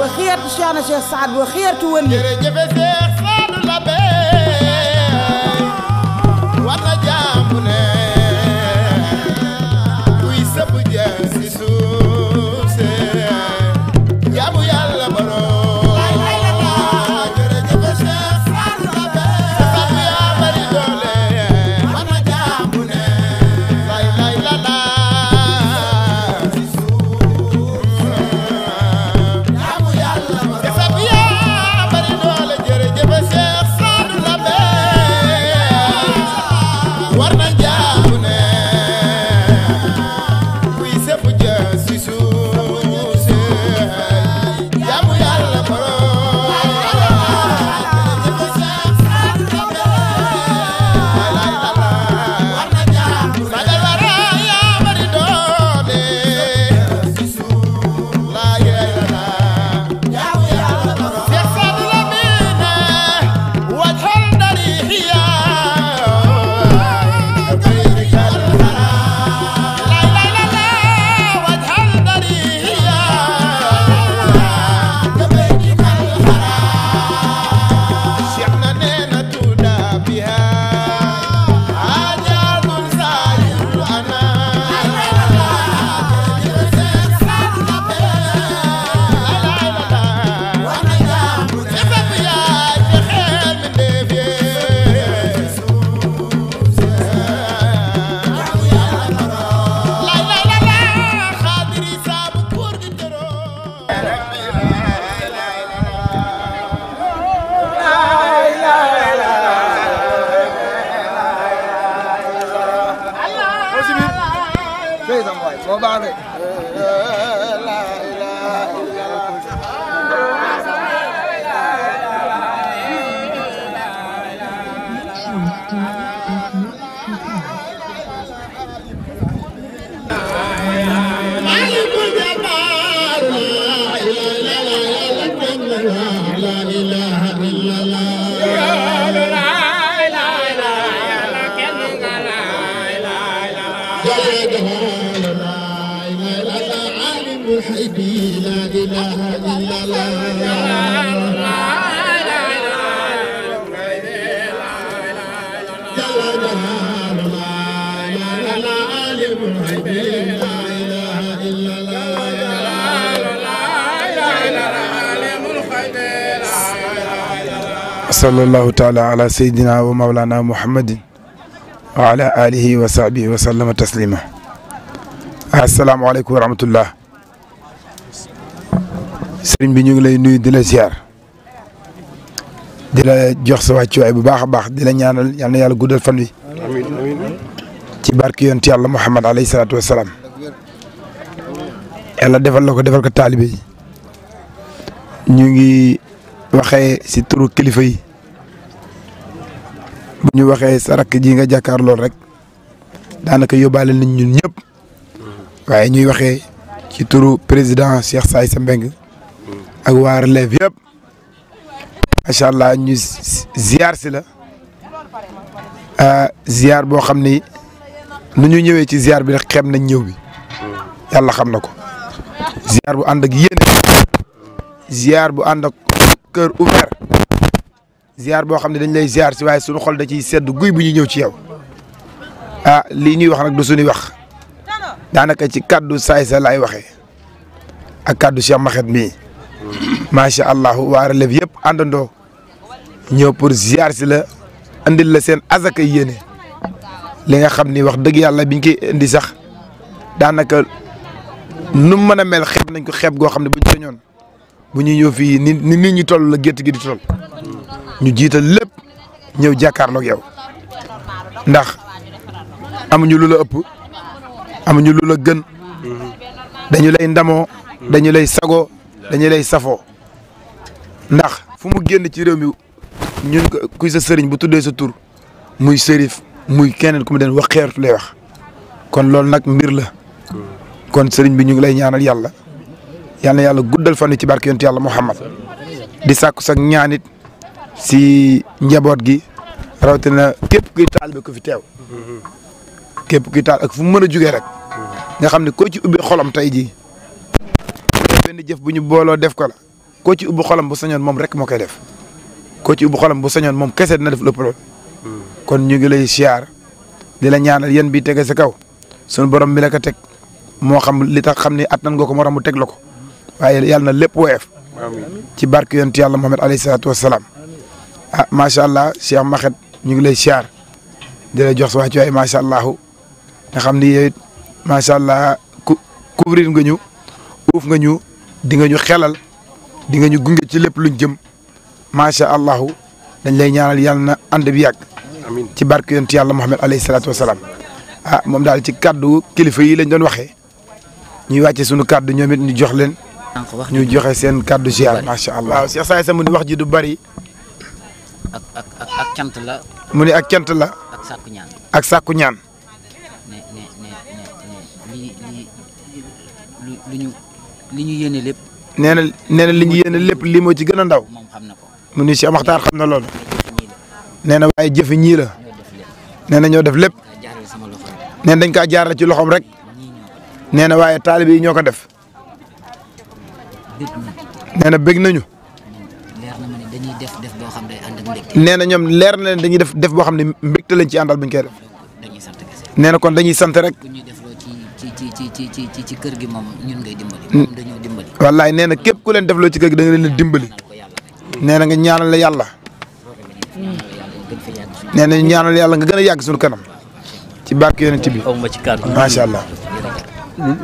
وخيرت شان الشيخ سعد وخيرت ولي sallallahu taala ala sayyidina wa mawlana muhammadin wa ala alihi wa sahbihi wa sallama taslima. Assalaamu aleykum wa rahmatullah. sëriñ bi ñu ngi lay nuyu di la ziar di la jox sa wàccuwaay bu baax a baax di la ñaanal yal na yàlla guddal fan wi ci barki yonent yàlla Muhammad alayhi salaatu wa salaam. yàlla defal la ko defal ko taalibe yi. ñu ngi waxee si turu kilifa yi bu ñu waxee sa rakk ji nga jàkkaar lool rek daanaka yóbbaale nañ ñun ñëpp waaye ñuy waxee ci turu président Cheikh Saïssa Mbengue ak waa relève yëpp macha allah ñu ziar si la ziar boo xam ni nu ñu ñëwee ci ziar bi rek xem nañ ñëw bi yàlla xam na ko ziar bu ànd ak yéene ziar bu ànd ak cœur ouvert ziar boo xam ne dañ lay ziar si waaye suñu xol da ciy sedd guy bu ñu ñëw ci yow lii ñuy wax nag du suñuy wax daanaka ci kaddu Saïssa laay waxee ak kaddu Cheikh Maxet mii macha allah waa relève yëpp àndandoo ñëw pour ziar si la andil la seen azaka yéene li nga xam ni wax dëgg yàlla biñ koy indi sax daanaka nu mën a mel xeeb nañ ko xeeb goo xam ne buñ sañoon bu ñu ñëw fii ni nit ñi toll la gétt gi di toll ñu jiital lépp ñëw jàkkaarloog yow ndax amuñu lu la ëpp amuñu lu la gën dañu lay ndamoo dañu lay sagoo dañu lay safoo ndax fu mu génn ci réew mi ñun ko kuy sa sëriñ bu tuddee sa tur muy sërif muy keneen ku mu den wax xeertu lay wax kon loolu nag mbir la kon sëriñ bi ñu ngi lay ñaanal yàlla yal na yàlla guddal fan wi ci barke yonent yàlla Muhammad di sàkku sax ñaanit si njaboot gi rawatina képp kuy taalibe ko fi teew képp kuy taal ak fu mu mën a jugee rek nga xam ne koo ci ubbi xolam tey jii benn jëf bu ñu booloo def ko la koo ci ubbi xolam bu sañoon moom rek moo koy def koo ci ubbi xolam bu sañoon moom kese dina def lépp lool kon ñu ngi lay siyaar di la ñaanal yéen bi tege sa kaw sunu borom mi la ko teg moo xam li tax xam ni attan nga ko moo tax mu teg la ko waaye yàlla na lépp woyof ci barke yonent yàlla Muhammad alayhi salaatu wa salaam ah macha allah Cheikh Maxet ñu ngi lay siyaar di la jox sa wàccu waay macha allah nga xam ni yow it macha allah couvrir nga ñu uuf nga ñu di nga ñu xelal di nga ñu gunge ci lépp luñ jëm macha allah dañ lay ñaanal yàlla na ànd bi yàgg. amiin ci barke yonent yàlla Muhammad alayhi salaatu wa salaam ah moom daal ci kaddu kilifa yi lañ doon waxee ñuy wàcce sunu kaddu ñoom it ñu jox leen. ñu joxe seen kaddu ziar macha allah. waaw Cheikh Saay Sa mu ni wax ji du bari. ak cant la. mu ni ak cant la. ak sàkku ñaan. ak sàkku ñaan. ne li ñu yéene lépp. nee na li ñu yéene lépp lii moo ci gën a ndaw. moom xam na ko. mu ni Cheikh Makhtar xam na loolu. nee na waaye jëfe ñii la. nee na ñoo def lépp. nee na dañ kaa jaarale ci loxoom rek. nee na waaye taalibe yi ñoo ko def. nee na bëgg nañu. leer na ma ne dañuy def boo xam ne ànd ak mbégte. nee na ñoom leer na leen dañuy def boo xam ne mbégte lañ ci àndal buñ koy def. dañuy sant kese. nee na kon dañuy sant rek. ku ñuy defloo ci kër gi moom ñun ngay dimbali. moom dañoo dimbali. wallaay nee na képp ku leen defloo ci kër gi da nga leen a dimbali. nee na nga ñaanal la yàlla. nee na ñaanal yàlla nga gën a yàgg suñu kanam. ci barke yonent bi. aw ma ci kàddu. macha allah.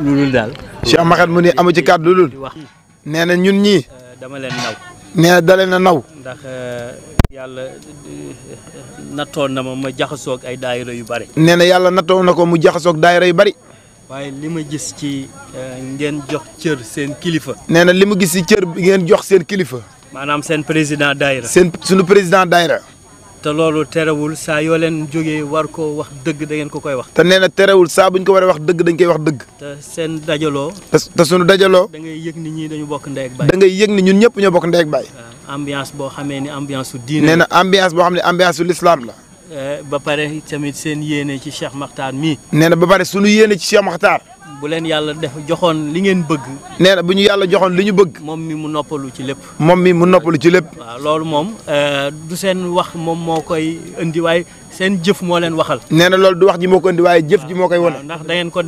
lu dul daal. Cheikh Maxet mu ni amu ci kàddu lu dul. nee na ñun ñii. dama leen naw. nee na dalee na naw. ndax yàlla nattoon na ma jaxasoog ay daayira yu bari. nee na yàlla nattoon na ko mu jaxasoog daayira yu bari. waaye li ma gis ci ngeen jox cër seen kilifa. nee na li mu gis ci cër bi ngeen jox seen kilifa. maanaam seen président daayira. suñu président daayira. te loolu terewul saa yoo leen jógee war ko wax dëgg da ngeen ko koy wax. te nee na terewul saa buñ ko waree wax dëgg dañ koy wax dëgg. te seen dajaloo. te suñu dajaloo. da ngay yëg ni ñii dañu bokk ndey ak baay. da ngay yëg ni ñun ñëpp ñoo bokk ndey ak baay. ambiance boo xamee ni ambiance su diine. nee na ambiance boo xam ne ambiance su l'islam la. ba pare tamit seen yéene ci Cheikh Makhtar mii. nee na ba pare suñu yéene ci Cheikh Makhtar. bu leen yàlla joxoon li ngeen bëgg. nee na bu ñu yàlla joxoon li ñu bëgg. moom mi mu noppalu ci lépp. moom mi mu noppalu ci lépp. waaw loolu moom du seen wax moom moo koy indi waaye seen jëf moo leen waxal. nee na loolu du wax ji moo ko indi waaye jëf ji moo koy wane. ndax da ngeen ko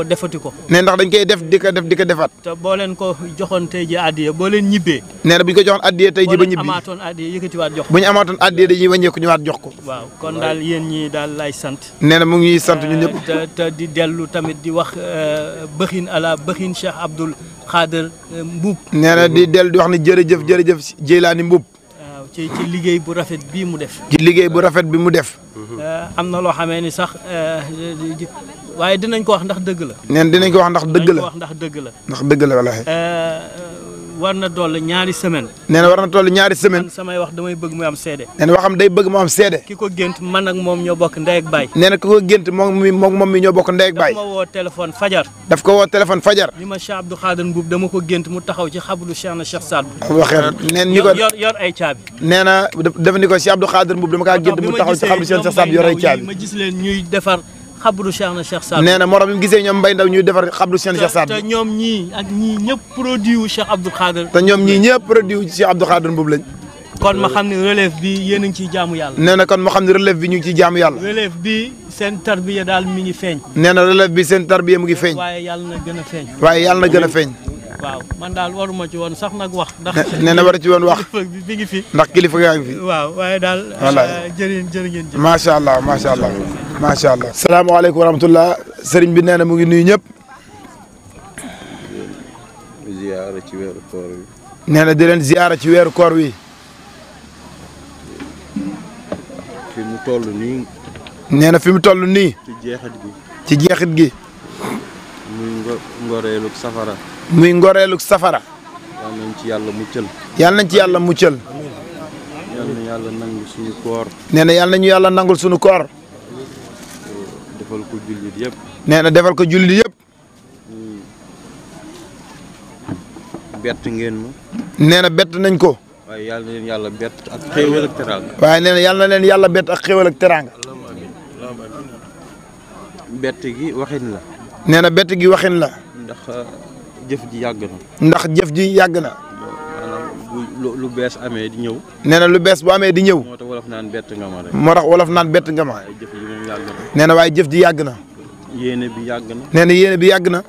defati ko. nee ndax dañ koy def di ko defaat. te boo leen ko joxoon tey ji addiya boo leen ñibbee. nee na bu ñu ko joxoon addiya tey ji ba ñibbi. boo leen amaatoon addiya yëkkatiwaat jox ko. bu ñu amaatoon addiya dañuy wàññeeku ñëwaat jox ko. waaw kon daal yéen ñii daal lay sant. nee na mu ngi sant ñun ñëpp. te di dellu tamit di wax bëxin bëxin Cheikh Abdoul Khader Mbuub. nee na di dellu di wax ni jërëjëf Jeylaani Mbuub. waaw ci liggéey bu rafet bii mu def. ci liggéey bu rafet bi mu def. am na loo xamee ni sax waaye dinañ ko wax ndax dëgg la. nee na dinañ ko wax ndax dëgg la. ndax dëgg la. ndax dëgg la wallaahi. war na dool ñaari semaine. nee na war na toll ñaari semaine. man samay wax damay bëgg mu am seede. nee na waxam day bëgg mu am seede. ki ko gént man ak moom ñoo bokk ndey ak baay. nee na ki ko gént moom mi ñoo bokk ndey ak baay. daf ma woo téléphone fajar. daf ko woo téléphone fajar. ni ma Cheikh Abdou Khader Mbuub dama ko gént mu taxaw ci xablu Cheikh na Cheikh Saad Bou. waxee neen ñi ko yor ay caabi. nee na dafa ni ko Cheikh Abdou Khader Mbuub dama kaa gént mu taxaw ci xablu Cheikh Saad Bou yor ay caabi. ma gis leen ñuy defar xabru Cheikh na Cheikh Saad Bou. nee na morom bi mu gisee ñoom Mbay Ndaw ñuy defar xabru Cheikh Saad Bou. te ñoom ñii ak ñii ñëpp produit wu Cheikh Abdou Khader. te ñoom ñii ñëpp produit wu Cheikh Abdou Khader Mbuub lañ. kon ma xam ne relève bi yéen a ngi ciy jaamu yàlla. nee na kon ma xam ne relève bi ñu ngi ciy jaamu yàlla. relève bi seen tarbiya daal mi ngi feeñ. nee na relève bi seen tarbiya mu ngi feeñ. waaye yàlla na gën a feeñ. waaye yàlla na gën a feeñ. waaw man daal waruma ci woon sax nag wax. ndax nee na war ci woon wax. kilifa bi ngi fi. ndax kilifa gaa ngi fi. waaw waaye daal. wallaay jërë ngeen jëf. macha allah macha allah macha allah. salaamaaleykum wa rahmatulah sëriñ bi nee na mu ngi nuyu ñëpp. ziyaara ci weeru koor wi. nee na di leen ziyaara ci weeru koor wi. fi mu toll nii. nee na fi mu toll nii. ci jeexit gi. ci jeexit gi. muy ngoreelug safara. muy ngoreelug safara. yal nañ ci yàlla muccal. yal nañ ci yàlla muccal. yal na yàlla nangu suñu koor. nee na yal nañu yàlla nangul suñu koor. defal ko jullit yëpp. nee na defal ko jullit yëpp. bett ngeen ma. nee na bett nañ ko. waaye yal na leen yàlla bett ak xéewal ak teraanga. waaye nee na yal na leen yàlla bett ak xéewal ak teraanga. bett gi waxin la. nee na bett gi waxin la. ndax jëf ji yàgg na. ndax jëf ji yàgg na. maanaam lu bees amee di ñëw. nee na lu bees bu amee di ñëw. moo tax wolof naan bett nga ma rek. moo tax wolof naan bett nga ma. waaye jëf ji moom yàgg na. nee na waaye jëf ji yàgg na. yéene bi yàgg na. nee na yéene bi yàgg na.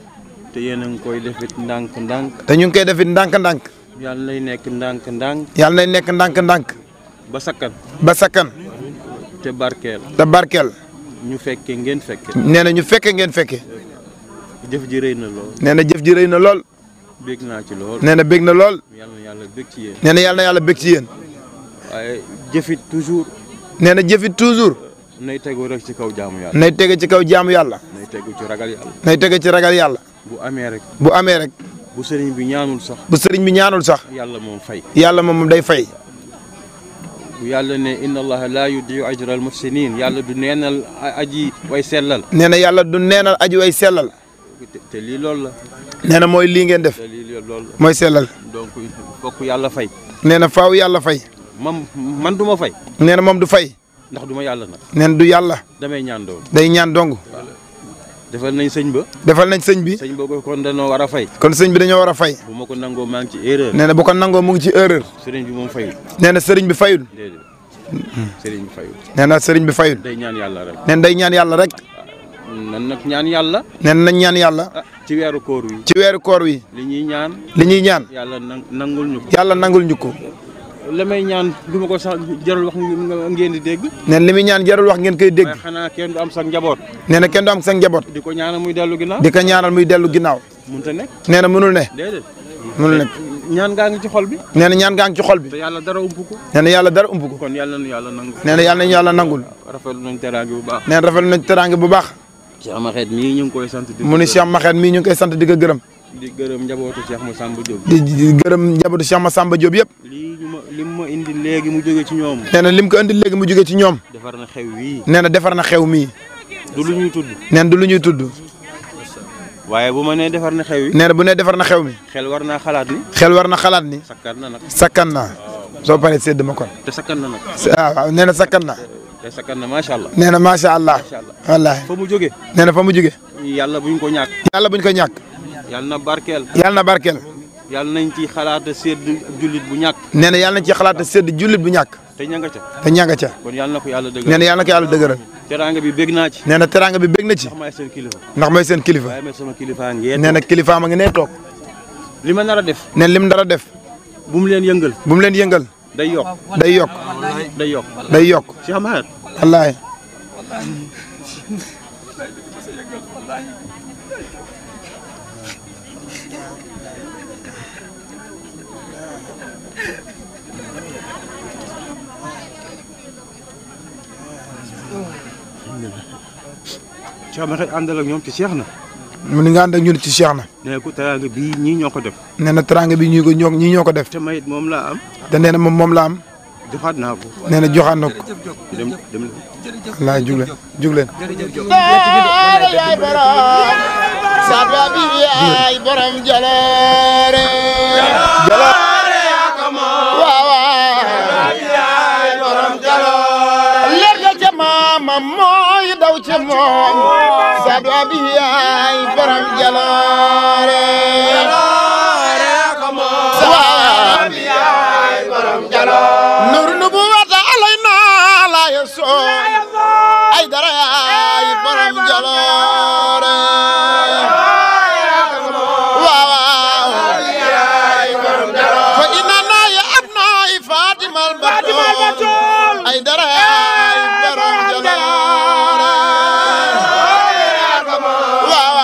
te yéen a ngi koy defit ndànk-ndànk. te ñu ngi koy defit ndànk-ndànk. yàlla nay nekk ndànk-ndànk. yàlla nay nekk ndànk-ndànk. ba sakkan. ba sakkan. te barkeel. te barkeel. ñu fekke ngeen fekke. nee na ñu fekke ngeen fekke. jëf ji rëy na lool. nee na jëf ji rëy na lool. bég naa ci lool. nee na bég na lool. yàlla na yàlla bég ci yéen. nee na yàlla na yàlla bég ci yéen. waaye jëfit toujours. nee na jëfit toujours. nay tegu rek ci kaw jaamu yàlla. nay tege ci kaw jaamu yàlla. nay tegu ci ragal yàlla. nay tege ci ragal yàlla. bu amee rek. bu amee rek. bu sëriñ bi ñaanul sax. bu sëriñ bi ñaanul sax. yàlla moom fay. yàlla moom day fay. bu yàlla ne inna allaha la yudiyu ajra al muhsinin yàlla du neenal aji way sellal. nee na yàlla du neenal aji way sellal. te lii loolu la. nee na mooy lii ngeen def. te lii loolu la. mooy sellal. donc fokk yàlla fay. nee na faaw yàlla fay. man du ma fay. nee na moom du fay. ndax du ma yàlla nag. nee na du yàlla. damay ñaan doon. day ñaan dong. defal nañ sëñ ba. defal nañ sëñ bi. sëñ ba ko kon dañoo war a fay. kon sëñ bi dañoo war a fay. bu ma ko nangoo maa ngi ci erreur. nee na bu ko nangoo mu ngi ci erreur. sëriñ bi moom fayul. nee na sëriñ bi fayul. déedéet sëriñ bi fayul. nee na sëriñ bi fayul. day ñaan yàlla rek. nee na day ñaan yàlla rek. nan nag ñaan yàlla. nee na nañ ñaan yàlla. ci weeru koor wi. ci weeru koor wi. li ñuy ñaan. li ñuy ñaan. yàlla nangul ñu ko. yàlla nangul ñu ko. la may ñaan du ma ko sax jarul wax ngeen di dégg. nee na li muy ñaan jarul wax ngeen koy dégg. waaye xanaa kenn du am sax njaboot. nee na kenn du am sa njaboot. di ko ñaanal muy dellu ginnaaw. di ko ñaanal muy dellu ginnaaw. mënut a nekk. nee na mënul ne. déedéet. mënul nekk. ñaan gaa ngi ci xol bi. nee na ñaan gaa ngi ci xol bi. te yàlla dara ump ko. nee na yàlla dara ump ko. kon yàlla nañu yàlla nangul. nee na yàlla nañu yàlla nangul. rafetlu nañ teraange bu baax. nee na rafetlu nañ teraange bu baax. Cheikh Maxet mii ñu ngi koy sant. mu ni Cheikh Maxet mii ñu ngi koy sant di ko gërëm. di gërëm njabootu Cheikh Massamba Diop. di gërëm njabootu Cheikh Massamba Diop yëpp. lim ma indi léegi mu jóge ci ñoom. nee na lim ko indi léegi mu jóge ci ñoom. defar na xew wii. nee na defar na xew mii. du lu ñuy tudd. nee na du lu ñuy tudd. waaye bu ma nee defar na xew wi. nee na bu nee defar na xew mi. xel war naa xalaat ni. xel war na xalaat ni. sakkan na nag. sakkan naa. soo paree sédd ma kon. te sakkan na nag. waaw nee na sakkan na. te sakkan na macha allah. nee na macha allah. wallaahi. fa mu jóge. nee na fa mu jóge. yàlla buñ ko ñàkk. yàlla buñ ko ñàkk. yàlla na barkeel. yàlla na barkeel. yàlla nañ ci xalaat a sédd jullit bu ñàkk. nee na yàlla nañ ci xalaat a sédd jullit bu ñàkk. te ñanga ca. te ñanga ca. kon yàlla na ko yàlla dëgëral. nee na yàlla na ko yàlla dëgëral. teraanga bi bég naa ci. nee na teraanga bi bég na ci. ndax maay seen kilifa. ndax mooy seen kilifa. waaye may sama kilifa ngeen. nee na kilifa ma ngi nee toog. li ma nar a def. nee na lim dara def. bu mu leen yëngal. bu mu leen yëngal. day yokk. day yokk. day yokk. day yokk. Cheikh Maxet. wallaahi. Cheikh Maxet àndal ak ñoom ci Cheikh na. mu ni nga ànd ak ñun ci Cheikh na. nee ko teraanga bii ñii ñoo ko def. nee na teraanga bi ñii ñoo ko def. te mayit moom laa am. te nee na moom la am. joxaat naa ko. nee na joxaat na ko. dem wallaahi jug leen jug leen. yaay borom sabra bi yaay borom jaloore jaloore akamo waaw yaay borom jaloore léegi ca maamam mooy daw ca moom sabra bi yaay borom jaloore jaloore akamo waaw yaay borom jaloore nur nubu wata alayna la yaso ay dara yaay borom jaloore waaw yaay borom jaloore fa inna ya abnaa Fatima al-Batul ay dara yaay borom jaloore waaw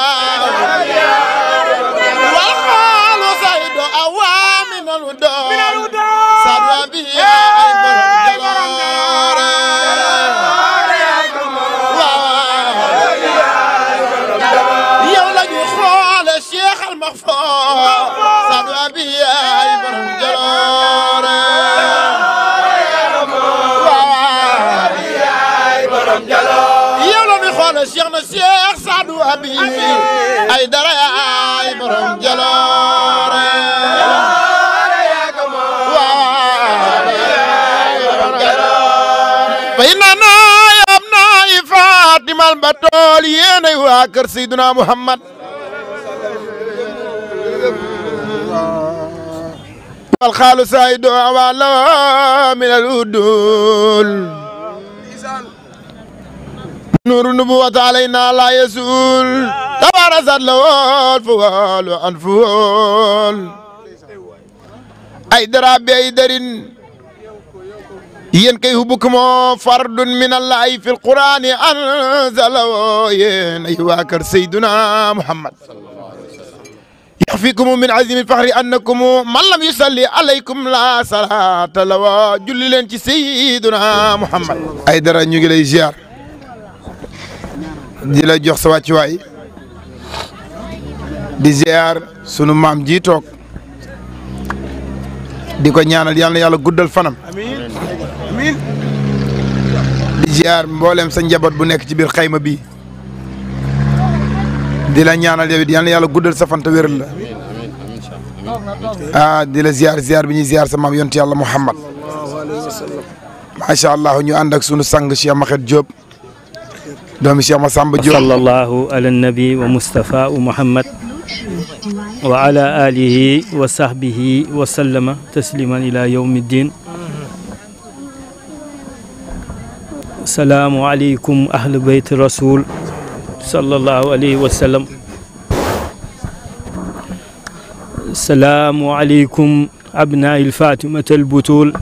wal xaalu saydo awaamin al-udul sadwa bi yaay borom jaloore yow la ñu xoole Cheikh al Maxfoor sadwa bi yaay borom jaloore yow la ñu xoole Cheikh na Cheikh sadwa bi ay dara yaay borom jaloore fay na naayam naay Fatima al-Batul yéenay waa kër Seydina Muhammad والخال سايد أوالا من الودول نور النبوة علينا لا يزول تبارزت له الفوال وأنفول أي درابي أي درين ين كي هبكم فرد من الله في القرآن أنزله ين أيواكر سيدنا محمد يخفيكم من عزيم الفخر أنكم من لم يصلي عليكم لا صلاة له جل لين سيدنا محمد أي درا نيغي لay ziar di la jox sa wàccuwaay di ziar sunu maam ji toog di ko ñaanal yàlla na yàlla guddal fanam amiin di ziar mboolem sa njaboot bu nekk ci biir xayma bi di la ñaanal yow it yàlla na yàlla guddal sa fan te wéral la di la ziar bi ñuy ziar sa maam yonent yàlla Muhammad macha allah ñu ànd ak sunu sang Cheikh Makhète Diop doomi Cheikh Massamba Diop sallallahu ala nabi wa Mustafa Muhammad wa ala alihi wa sahbihi wa sallama tasliman ila yawmi ddin. salaamu aleykum ahlu bayt rasul sallallahu alayhi wa sallam. salaamu aleykum abnaa'i Fatimata al-Butul.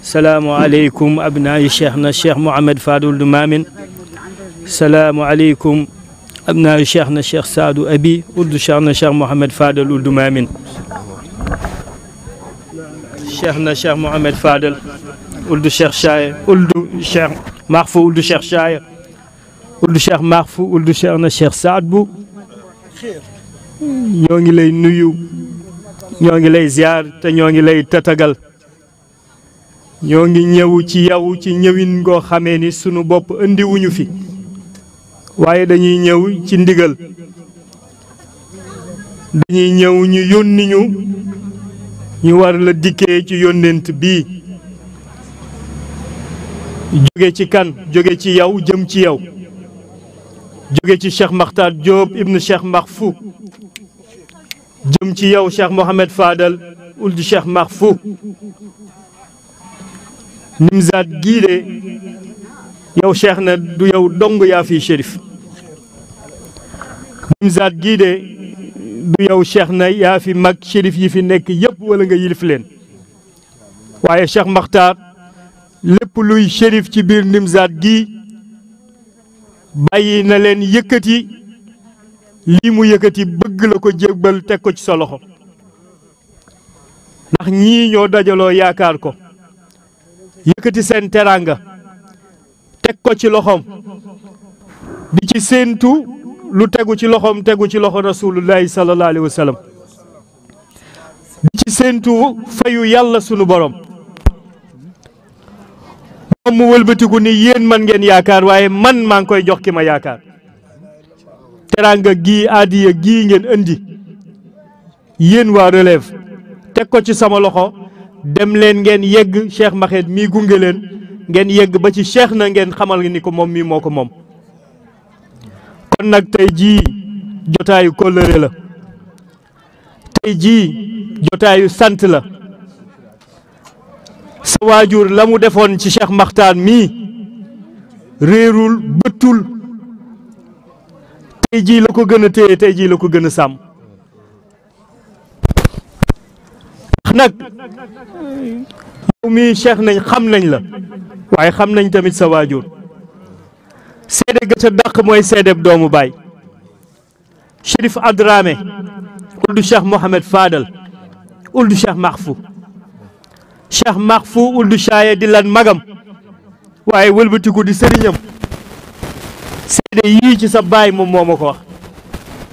salaamu aleykum abnaa'i cheikhna cheikh Mouhamed Fadul Mamin. salaamu aleykum abnaa'i cheikhna cheikh Saadu Abi uldu cheikhna cheikh Mouhamed Fadal uldu Mamin. cheikhna cheikh Mouhamed Fadal uldu cheikh Chaye uldu cheikh Mahfou uldu cheikh Chaye uldu cheikh Mahfou uldu cheikhna cheikh Saad bu ñoo ngi lay nuyu ñoo ngi lay ziar te ñoo ngi lay tatagal ñoo ngi ñëw ci yow ci ñëwin ngoo xamee ni sunu bopp andi wuñu fi waaye dañuy ñëw ci ndigal dañuy ñëw ñu yónni ñu war la dikkee ci yónnent bii jóge ci kan jóge ci yow jëm ci yow jóge ci Cheikh Makhtar Diop ibnu Cheikh Mahfou jëm ci yow Cheikh Mouhamed Fadal uldu Cheikh Mahfou. Nimzaat gii de yow Cheikh na du yow dong yaa fi shérif. Nimzaat gii de du yow Cheikh na yaa fi mag shérif yi fi nekk yëpp wala nga yilif leen waaye Cheikh Makhtar lépp luy shérif ci biir Nimzaat gii bàyyi na leen yëkkati lii mu yëkkati bëgg la ko jébbal teg ko ci sa loxo ndax ñii ñoo dajaloo yaakaar ko yëkkati seen teraanga teg ko ci loxoom di ci séentu lu tegu ci loxoom tegu ci loxo rasulullahi sallallahu alayhi wa sallam di ci séentu fayu yàlla sunu borom moom mu wëlbatiku ni yéen man ngeen yaakaar waaye man maa ngi koy jox ki ma yaakaar teraanga gii aadiya gii ngeen indi yéen waa relève teg ko ci sama loxo dem leen ngeen yegg Cheikh Makhète mii gunge leen ngeen yegg ba ci Cheikh na ngeen xamal ni ko moom mii moo ko moom. kon nag tey jii jotaayu kóllëre la tey jii jotaayu sant la sa waajur la mu defoon ci Cheikh Makhtar mii réerul bëttul tey jii la ko gën a téye tey jii la ko gën a sàmm. nag yow mii Cheikh nañ xam nañ la waaye xam nañ tamit sa waajur seede ga ca dàq mooy seedeb doomu baay Chérif Adramé uldu Cheikh Mouhamed Fadal uldu Cheikh Mahfou Cheikh Mahfou uldu Chaye di lan magam waaye wëlbatiku di sëriñam seede yii ci sa baay moom moo ma ko wax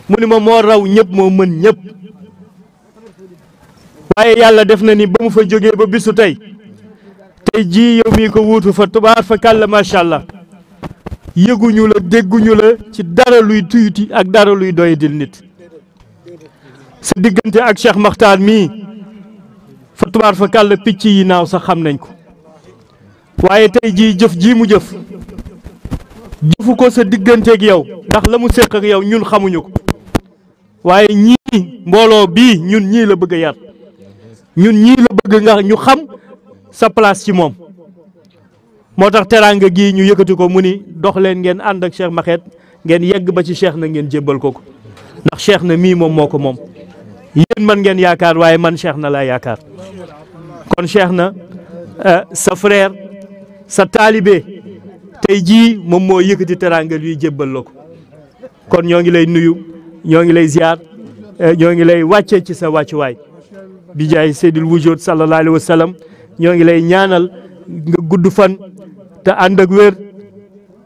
mu ni ma moo raw ñëpp moo mën ñëpp waaye yàlla def na ni ba mu fa jógee ba bisu tey jii yow mii ko wuutu fa tubaar fa kàlla macha allah yëguñu la dégguñu la ci dara luy tuuti ak dara luy doyadil nit sa diggante ak Cheikh Makhtar mii fa tubaar fa kàlla picc yi naaw sax xam nañ ko waaye tey jii jëf jii mu jëf jëfu ko sa digganteeg yow ndax la mu séq ak yow ñun xamuñu ko waaye ñii mbooloo bii ñun ñii la bëgg a yar ñun ñii la bëgg nga ñu xam sa place ci moom moo tax teraanga gii ñu yëkkati ko mu ni dox leen ngeen ànd ak Cheikh Makhette ngeen yegg ba ci Cheikh na ngeen jébbal ko ndax Cheikh na mii moom moo ko moom yéen man ngeen yaakaar waaye man Cheikh na laa yaakaar kon Cheikh na sa frère sa taalibe tey jii moom moo yëkkati teraanga yuy jébbal la ko kon ñoo ngi lay nuyu ñoo ngi lay ziar ñoo ngi lay wàcce ci sa wàccuwaay bi jaay Seydil Wujud sallallahu alayhi wa sallam ñoo ngi lay ñaanal nga gudd fan te ànd ak wér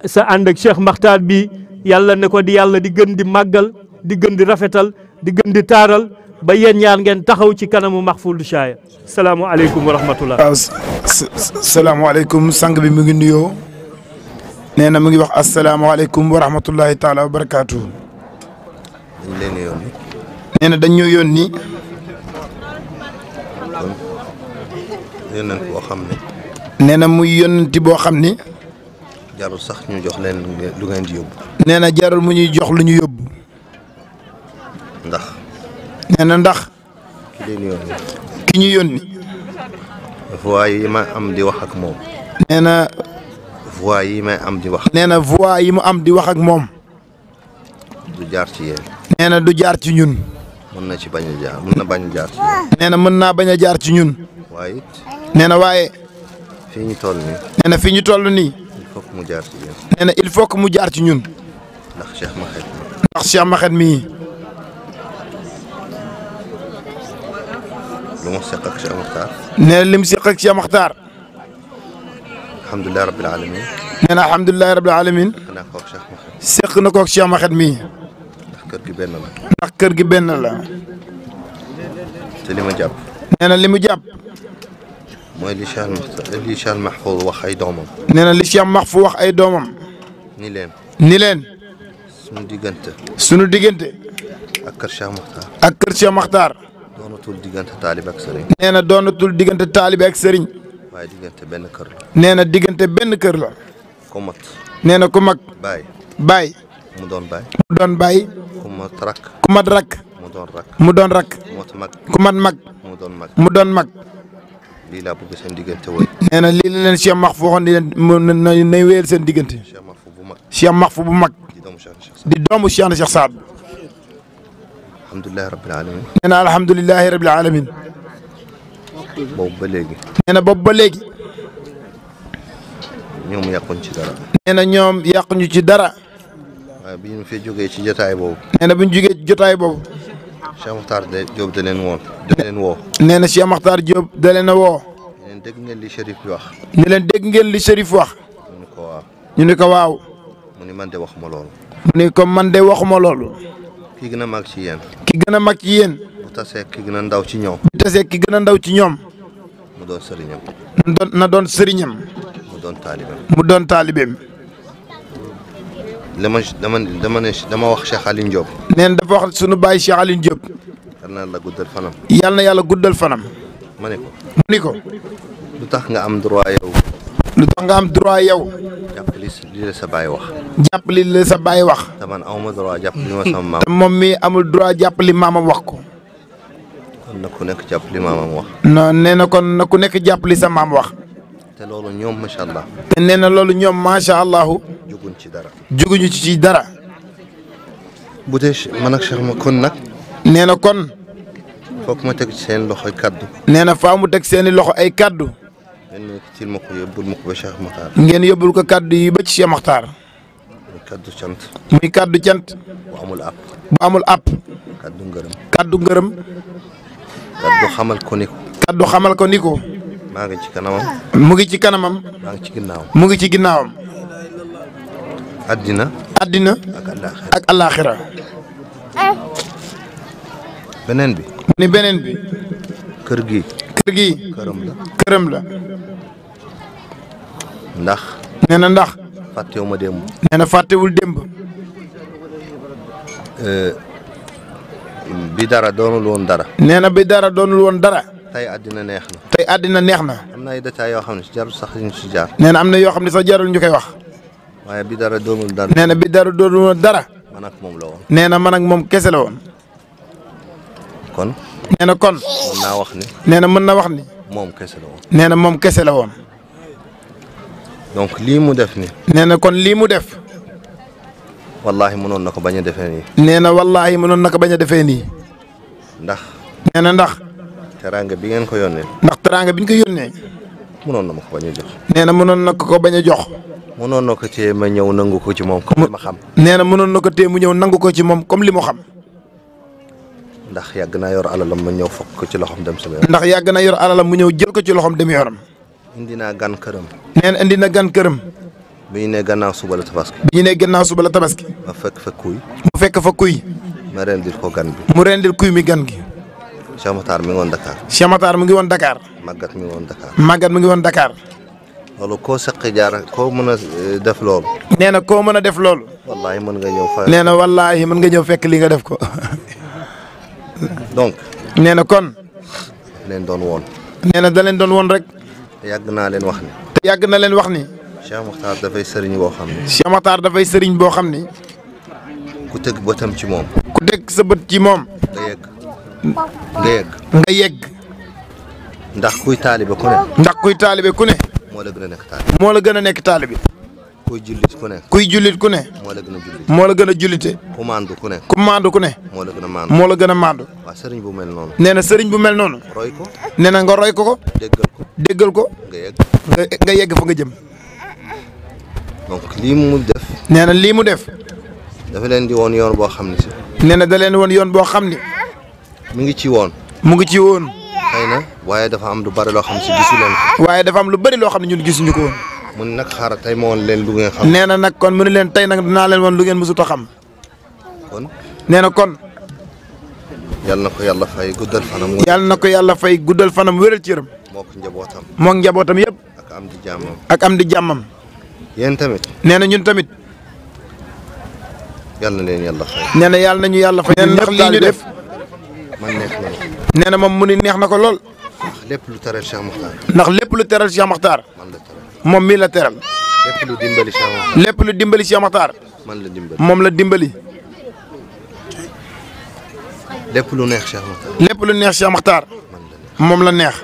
sa ànd ak Cheikh Makhtar bi yàlla ne ko di yàlla di gën di màggal di gën di rafetal di gën di taaral ba yéen ñaar ngeen taxaw ci kanamu Mahfoul Chaya salaamualeykum wa rahmatullah. waaw salaamualeykum sang bi mu ngi nuyoo nee na mu ngi wax asalaamaaleykum wa rahmatullahi taala wa barakaatu. dañ leen yónni. nee na dañ ñoo yónni. yónnent boo xam ne. nee na muy yónnenti boo xam ni. jarul sax ñu jox leen lu ngeen di yóbbu. nee na jarul mu ñuy jox lu ñu yóbbu. ndax. nee na ndax. ki leen yónni. ki ñu yónni. voix yi ma am di wax ak moom. nee na. voix yi may am di wax. nee na voix yi mu am di wax ak moom. du jaar ci yéen. nee na du jaar ci ñun. mën na ci bañ a jaar mën na bañ a jaar ci yéen. nee na mën naa bañ a jaar ci ñun. waaye it. nee na waaye. fii ñu toll nii. nee na fi ñu toll nii. il faut que mu jaar ci yéen. nee na il faut que mu jaar ci ñun. ndax Cheikh Makhette. ndax Cheikh Makhette mii. lu mu seq ak Cheikh Makhtar. nee na lim seq ak Cheikh Makhtar. alhamdulilah rabbil alamin. nee na alhamdulilah rabbil alamin. seq naa ko ak Cheikh Makhette. seq na ko ak Cheikh Makhette mii. ndax kër gi benn la. ndax kër gi benn la. te li ma jàpp. nee na li mu jàpp. mooy li Cheikh Mahfoul wax ay doomam. nee na li Cheikh Mahfoul wax ay doomam. ni leen. ni leen. suñu diggante. sunu diggante. ak kër Cheikh Makhtar. ak kër Cheikh Makhtar. doonatul diggante taalibe ak sëriñ. nee na doonatul diggante taalibe ak sëriñ. waaye diggante benn kër la. nee na diggante benn kër la. ku mat. nee na ku mag. baay. baay. mu doon baay. mu doon baay. ku mat rakk. ku mat rakk. mu doon rakk. mu doon rakk. ku mat mag. ku mat mag. mu doon mag. mu doon mag. lii laa bëgg seen diggante woy. nee na lii la leen Cheikh Mahfoul waxoon di leen mu nay wéyal seen diggante. Cheikh Mahfoul bu mag. Cheikh Mahfoul bu mag. di doomu Cheikh Saad. di doomu Cheikh Saad. alhamdulilah rabbil alamin. nee na alhamdulilahi rabbil alamin. boobu ba léegi. nee na boobu ba léegi. ñoom yàquñ ci dara. nee na ñoom yàquñu ci dara. waaye bi ñu fi jógee ci jotaay boobu. nee na bu ñu jógee ci jotaay boobu. Cheikh Makhtar Diop da leen woon. da leen woo. nee na Cheikh Makhtar Diop da leen a woo. leen dégg ngeen li Chérif bi wax. ñu leen dégg ngeen li Chérif wax. mu ni ko waaw. ñu ni ko waaw. mu ni man de waxuma loolu. mu ni ko man de waxuma loolu. ki gën a mag ci yéen. ki gën a mag ci yéen. bu tasee ki gën a ndaw ci ñoom. bu tasee ki gën a ndaw ci ñoom. mu doon sëriñam. na doon sëriñam. mu doon taalibeem. mu doon taalibeem. dama wax Cheikh Aline Diop. nee na dafa wax sunu baay Cheikh Aline Diop. yal na la guddal fanam. yal na yàlla guddal fanam. ma ne ko. mu ni ko. lu tax nga am droit yow. lu tax nga am droit yow. jàpp li la sa baay wax. jàpp li la sa baay wax. te man awma droit jàpp li ma sama maam. te moom mii amul droit jàpp li maamam wax ko. kon na ku nekk jàpp li maamam wax. non nee na kon na ku nekk jàpp li sa maam wax. te loolu ñoom macha allah. te nee na loolu ñoom macha allah. juguñ ci dara. juguñu ci dara. bu dee man ak Cheikh ma kon nag. nee na kon. foog ma teg seen loxo kaddu. nee na faa mu teg seeni loxo ay kaddu. ngeen yëkkatil ma ko yóbbul ma ko ba Cheikh Makhtar. ngeen yóbbul ko kaddu yi ba ci Cheikh Makhtar. muy kaddu cant. muy kaddu cant. bu amul app. bu amul app. kaddu ngërëm. kaddu ngërëm. kaddu xamal ko ni ko. kaddu xamal ko ni ko. maa ngi ci kanamam. mu ngi ci kanamam. maa ngi ci ginnaawam. mu ngi ci ginnaawam. addina. addina. ak alaaxira. beneen bi. ni beneen bi. kër gi. kër gi. këram la. këram la. ndax. nee na ndax. fàttewu ma démb. nee na fàttewul démb. bi dara doonul woon dara. nee na bi dara doonul woon dara. tey àddina neex na. tey àddina neex na. am na ay détails yoo xam ne si jarul sax ñu si jaar. nee na am na yoo xam ne sax jarul ñu koy wax. waaye bi dara doonul dara. nee na bi dara doonul woon dara. man ak moom la woon. nee na man ak moom kese la woon. kon. nee na kon. mën naa wax ni. nee na mën na wax ni. moom kese la woon. nee na moom kese la woon. donc lii mu def nii. nee na kon lii mu def. wallaahi mënoon na ko bañ a defee nii. nee na wallaahi mënoon na ko bañ a defee nii. ndax. nee na ndax. teraanga bi ngeen ko yónnee. ndax teraanga bi ñu ko yónnee. mënoon na ma ko bañ a jox. nee na mënoon na ko bañ a jox. mënoon na ko téye ma ñëw nangu ko ci moom comme li ma xam. nee na mënoon na ko téye mu ñëw nangu ko ci moom comme li mu xam. ndax yàgg naa yor alalam ma ñëw fokk ko ci loxoom dem sama yoon. ndax yàgg na yor alalam mu ñëw jël ko ci loxoom dem yoram. indi naa gan këram. nee na indi na gan këram. bi ñu ne gannaaw suba la tabaski. bi ñu ne gannaaw suba la tabaski. ma fekk fa kuy. mu fekk fa kuy. ma rendil ko gan bi. mu rendil kuy mi gan gi. Cheikh Matar mi ngi woon Dakar. Cheikh Matar mu ngi woon Dakar. Magat mi ngi woon Dakar. Magat mu ngi woon Dakar. loolu koo seqi jaar koo mën a def loolu. nee na koo mën a def loolu. wallaahi mën nga ñëw fa. nee na wallaahi mën nga ñëw fekk li nga def ko. donc. nee na kon. leen doon woon. nee na da leen doon woon rek. yàgg naa leen wax ni. te yàgg na leen wax ni. Cheikh Matar dafay sëriñ boo xam ni. Cheikh Matar dafay sëriñ boo xam ni. ku teg bëtam ci moom. ku teg sa bët ci moom. nga yegg. nga yegg. nga yegg. ndax kuy taalibe ku ne. ndax kuy taalibe ku ne. moo la gën a nekk taalibe. moo la gën a nekk taalibe. kuy jullit ku ne. kuy jullit ku ne. moo la gën a jullit. moo la gën a jullite. ku maandu ku ne. ku maandu ku ne. moo la gën a maandu. moo la gën a maandu. waaw sëriñ bu mel noonu. nee na sëriñ bu mel noonu. roy ko. nee na nga roy ko ko. déggal ko. déggal ko. nga yegg. nga yegg fa nga jëm. donc lii mu def. nee na lii mu def. dafa leen di woon yoon boo xam ne si. nee na da leen woon yoon boo xam ni. mi ngi ci woon. mu ngi ci woon. xëy na waaye dafa am lu bari loo xam ne si gisu leen ko. waaye dafa am lu bari loo xam ne ñun gisuñu ko woon. mu ne nag xaaral tey ma woon leen lu ngeen xam. nee na nag kon mu ne leen tey nag dinaa leen woon lu ngeen mësut a xam. kon. nee na kon. yal na ko yàlla fay guddal fanam. yal na ko yàlla fay guddal fanam wéral ci yërëm. moo ko njabootam. moo njabootam yëpp. ak am di jàmmam. ak am di jàmmam. yéen tamit. nee na ñun tamit. yal na leen yàlla fay. nee na yàlla nañu yàlla fay. nee na ndax lii ñu def. man neex na ma. nee na moom mu ni neex na ko lool. ndax lépp lu teral Cheikh Makhtar. ndax lépp lu teral Cheikh Makhtar. man la teral. moom mii la teral. lépp lu dimbali Cheikh Makhtar. lépp lu dimbali Cheikh Makhtar. man la dimbali. moom la dimbali. lépp lu neex Cheikh Makhtar. lépp lu neex Cheikh Makhtar. moom la neex.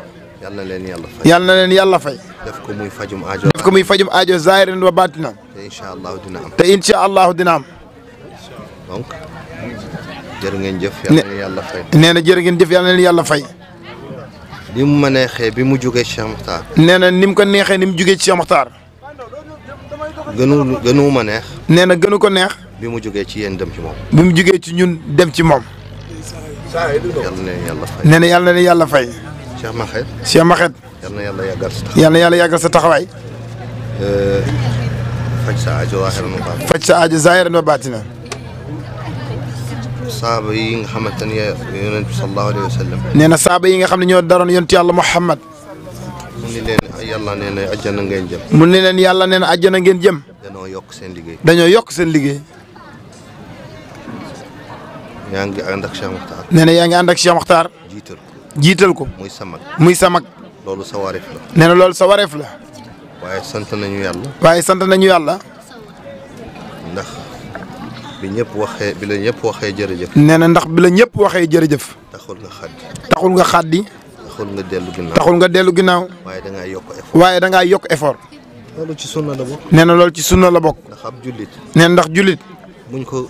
yal na leen yàlla fay. yal na leen yàlla fay. def ko muy fajum aajo. def ko muy fajum aajo zaahiran wa baatinan. te incha allahu dina am. te incha allahu dina am. donc jërë ngeen jëf. yal na leen yàlla fay. nee na jërë ngeen jëf yal na leen yàlla fay. li mu ma neexee bi mu jógee Cheikh Makhtar. nee na ni mu ko neexee ni mu jugee ci Cheikh Makhtar. gënu ma neex. nee na gënu ko neex. bi mu jógee ci yéen dem ci moom. bi mu jugee ci ñun dem ci moom. yal na leen yàlla fay. nee na yal na leen yàlla fay. Cheikh Maxet. Cheikh Maxet. yal na yàlla yàggal sa taxawaay. yal na yàlla yàggal sa taxawaay. faj sa aajo zaahiran wa baatinan. faj sa aajo zaahiran wa baatinan. saaba yi nga xamante ne yonent bi sallallahu alayhi wa sallam. nee na saaba yi nga xam ne ñoo daroon yonent yàlla Muhammad. mu ni leen yàlla nee na àjjana ngeen jëm. mu ne leen yàlla nee na àjjana ngeen jëm. danoo yokk seen liggéey. dañoo yokk seen liggéey. yaa ngi ànd ak Cheikh Makhtar. nee na yaa ngi ànd ak Cheikh Makhtar. jiital ko. jiital ko. muy sa mag. muy sa mag. loolu sa wareef la. nee na loolu sa wareef la. waaye sant nañu yàlla. waaye sant nañu yàlla. ndax bi ñëpp waxee bi la ñëpp waxee jërëjëf. nee na ndax bi la ñëpp waxee jërëjëf. taxul nga xaddi. taxul nga xaddi. taxul nga dellu ginnaaw. taxul nga dellu ginnaaw. waaye da ngaa yokk effort. waaye da ngaa yokk effort. loolu ci sunna la bokk. nee na loolu ci sunna la bokk. ndax ab jullit. nee na ndax jullit. buñ ko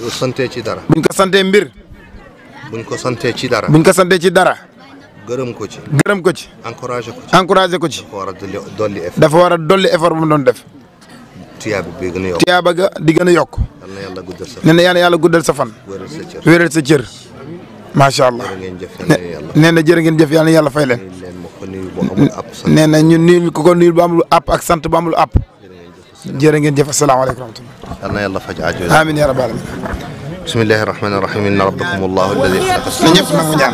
santee ci dara. buñ ko santee mbir. buñ ko santee ci dara. buñ ko santee ci dara. gërëm ko ci. gërëm ko ci. encouragé ko ci. encouragé ko ci. dafa war a dolli effort. dafa war a dolli effort bu mu doon def. tiyaaba bi gën a yokk. tiyaaba ga di gën a yokk. yal na yàlla guddal sa. nee na yàlla guddal sa fan. wéral sa cër. wéral sa cër. macha allah. jërë ngeen jëf yal na yàlla. nee na jërë ngeen jëf yal na yàlla fay leen. leen ma ko nuyu boo amul app sant. nee na ñun nuyul ko ko nuyul bu amul app ak sant bu amul app. jërë ngeen jëf asalaamaaleykum wa rahmatulah. yal na yàlla faj aajo. amiin yaa rabbal aalamiin. bismillahi rahmaani rahiim inna rabbakum allahu alladi xalaqa. na ñëpp nangu ñaan.